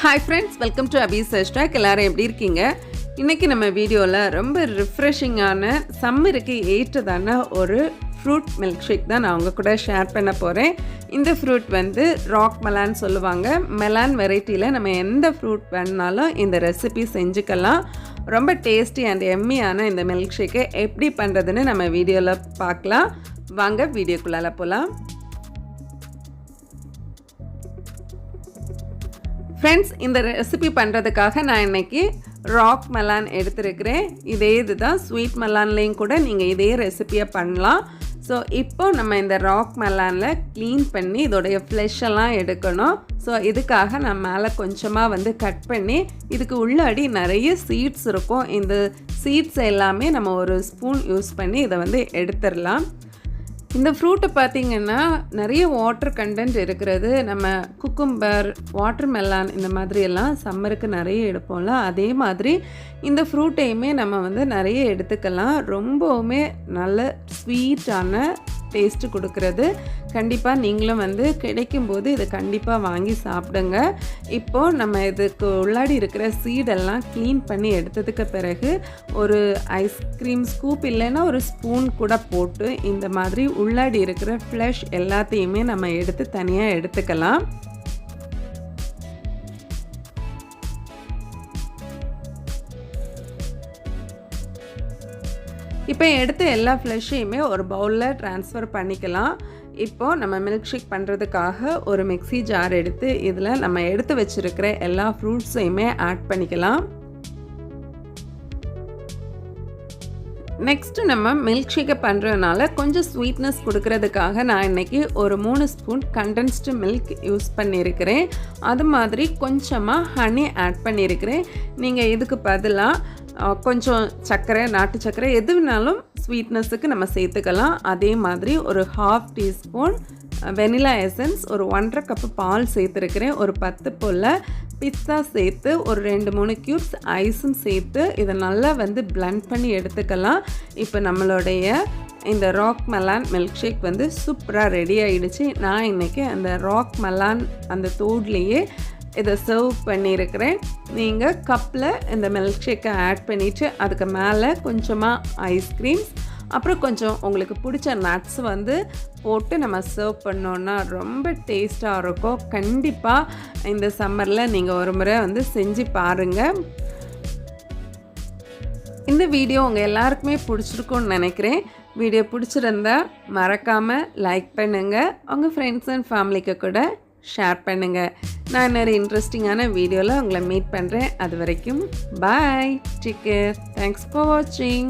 Hi friends, welcome to Abhi's Search Track. எல்லாரும் எப்படி இருக்கீங்க? இன்னைக்கு நம்ம வீடியோல ரொம்ப ரிஃப்ரெஷிங்கான சம்மருக்கு ஏற்றதான ஒரு ஃப்ரூட் மில்க் ஷேக் தான் நான் உங்க கூட ஷேர் பண்ண போறேன். இந்த ஃப்ரூட் வந்து ராக்மெலான் சொல்லுவாங்க. மெலான் வெரைட்டில நம்ம எந்த ஃப்ரூட் வேணாலும் இந்த ரெசிபி செஞ்சுக்கலாம். ரொம்ப டேஸ்டி அண்ட் எம்மியான இந்த மில்க் ஷேக்கை எப்படி பண்றதுன்னு நம்ம வீடியோல பார்க்கலாம். வாங்க வீடியோக்குள்ள போலாம். ஃப்ரெண்ட்ஸ், இந்த ரெசிபி பண்ணுறதுக்காக நான் இன்றைக்கி ராக் மெலான் எடுத்துருக்கிறேன். இதுதான் ஸ்வீட் மெலான்லேயும் கூட நீங்கள் இதே ரெசிப்பியை பண்ணலாம். ஸோ இப்போ நம்ம இந்த ராக் மெலானில் க்ளீன் பண்ணி இதோடைய ஃப்ளெஷ்ஷெல்லாம் எடுக்கணும். ஸோ இதுக்காக நான் மேலே கொஞ்சமாக வந்து கட் பண்ணி இதுக்கு உள்ளாடி நிறைய சீட்ஸ் இருக்கும். இந்த சீட்ஸ் எல்லாமே நம்ம ஒரு ஸ்பூன் யூஸ் பண்ணி இதை வந்து எடுத்துடலாம். இந்த ஃப்ரூட்டை பார்த்திங்கன்னா நிறைய வாட்டர் கண்டென்ட் இருக்கிறது. நம்ம குக்கும்பர், வாட்டர் மெலான் இந்த மாதிரியெல்லாம் சம்மருக்கு நிறைய எடுப்போம்ல, அதே மாதிரி இந்த ஃப்ரூட்டையுமே நம்ம வந்து நிறைய எடுத்துக்கலாம். ரொம்பவுமே நல்ல ஸ்வீட்டான டேஸ்ட்டு கொடுக்குறது. கண்டிப்பாக நீங்களும் வந்து கிடைக்கும்போது இதை கண்டிப்பாக வாங்கி சாப்பிடுங்க. இப்போது நம்ம இதுக்கு உள்ளாடி இருக்கிற சீடெல்லாம் க்ளீன் பண்ணி எடுத்ததுக்கு பிறகு ஒரு ஐஸ்கிரீம் ஸ்கூப் இல்லைன்னா ஒரு ஸ்பூன் கூட போட்டு இந்த மாதிரி உள்ளாடி இருக்கிற ஃப்ளஷ் எல்லாத்தையுமே நம்ம எடுத்து தனியாக எடுத்துக்கலாம். இப்போ எடுத்து எல்லா ஃப்ளஷையுமே ஒரு பவுலில் ட்ரான்ஸ்ஃபர் பண்ணிக்கலாம். இப்போது நம்ம மில்க் ஷேக் பண்ணுறதுக்காக ஒரு மிக்ஸி ஜார் எடுத்து இதில் நம்ம எடுத்து வச்சுருக்கிற எல்லா ஃப்ரூட்ஸையுமே ஆட் பண்ணிக்கலாம். நெக்ஸ்ட்டு நம்ம மில்க் ஷேக்கை பண்ணுறதுனால கொஞ்சம் ஸ்வீட்னஸ் கொடுக்கறதுக்காக நான் இன்றைக்கி ஒரு 3 ஸ்பூன் கண்டென்ஸ்டு மில்க் யூஸ் பண்ணியிருக்கிறேன். அது மாதிரி கொஞ்சமாக ஹனி ஆட் பண்ணியிருக்கிறேன். நீங்கள் இதுக்கு பதிலாக கொஞ்சம் சர்க்கரை, நாட்டு சர்க்கரை எது வேணாலும் ஸ்வீட்னஸுக்கு நம்ம சேர்த்துக்கலாம். அதே மாதிரி ஒரு 1/2 டீஸ்பூன் வெனிலா எசன்ஸ், ஒரு 1.5 கப்பு பால் சேர்த்துருக்கிறேன். ஒரு 10 போல் பிஸ்தா சேர்த்து ஒரு 2-3 க்யூப்ஸ் ஐஸும் சேர்த்து இதை நல்லா வந்து பிளெண்ட் பண்ணி எடுத்துக்கலாம். இப்போ நம்மளுடைய இந்த ராக் மெலான் மில்க் ஷேக் வந்து சூப்பராக ரெடி ஆகிடுச்சு. நான் இன்றைக்கி அந்த ராக் மெலான் அந்த தோட்லேயே இதை சர்வ் பண்ணியிருக்கிறேன். நீங்கள் கப்பில் இந்த மில்க் ஷேக்கை ஆட் பண்ணிவிட்டு அதுக்கு மேலே கொஞ்சமாக ஐஸ்கிரீம்ஸ், அப்புறம் கொஞ்சம் உங்களுக்கு பிடிச்ச நட்ஸ் வந்து போட்டு நம்ம சர்வ் பண்ணோன்னா ரொம்ப டேஸ்ட்டாக இருக்கும். கண்டிப்பாக இந்த சம்மரில் நீங்கள் ஒரு முறை வந்து செஞ்சு பாருங்கள். இந்த வீடியோ உங்கள் எல்லாருக்குமே பிடிச்சிருக்கும்னு நினைக்கிறேன். வீடியோ பிடிச்சிருந்தா மறக்காமல் லைக் பண்ணுங்கள். உங்கள் ஃப்ரெண்ட்ஸ் அண்ட் ஃபேமிலிக்கு கூட ஷேர் பண்ணுங்கள். நான் நிறைய இன்ட்ரெஸ்டிங்கான வீடியோவில் உங்களை மீட் பண்ணுறேன். அது வரைக்கும் பாய், டேக் கேர், தேங்க்ஸ் ஃபார் வாட்சிங்.